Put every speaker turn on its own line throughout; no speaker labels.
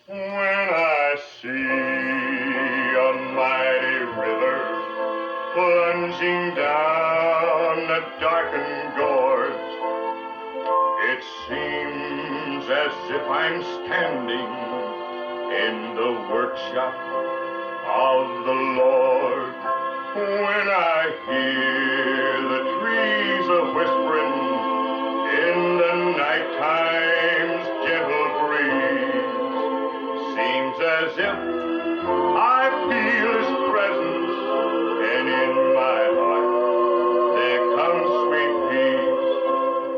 When I see a mighty river plunging down a darkened gorge, it seems as if I'm standing in the workshop of the Lord. When I hear the trees a-whispering in the nighttime's gentle breeze, seems as if I feel His presence, and in my heart there comes sweet peace.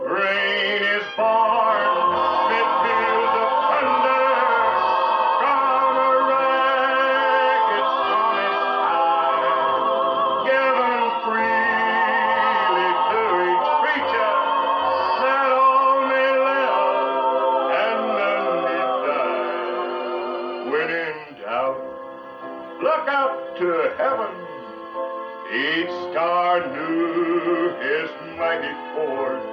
Rain is born, it feels the thunder from a ragged promised sky, given freely to each creature, that all may live and none need die. When in doubt, look up to heaven. Each star knew his mighty force.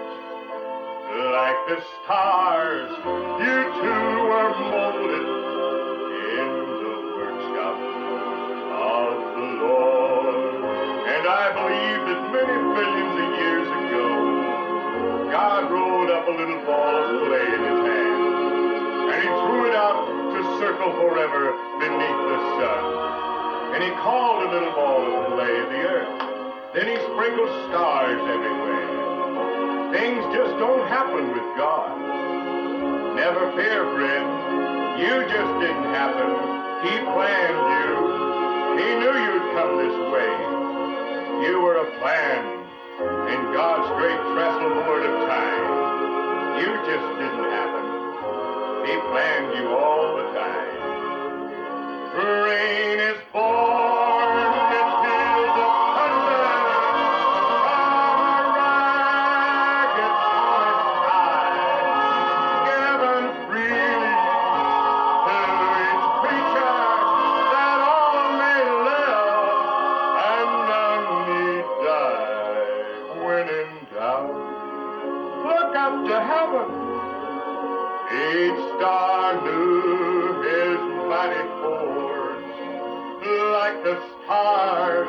Like the stars, you too were molded in the workshop of the Lord. And I believe that many billions of years ago, God rolled up a little ball of clay in His hand, and He threw it out to circle forever beneath the sun. And He called a little ball of clay the earth. Then He sprinkled stars everywhere. Things just don't happen with God. Never fear, friend. You just didn't happen. He planned you. He knew you'd come this way. You were a plan in God's great trestle board of time. You just didn't happen. He planned you all the time. Rain is born, it feels the thunder from a ragged promised sky, given freely to each creature, that all may live and none need die. When in doubt, look up to heaven. Each star knew his mighty force. Like the stars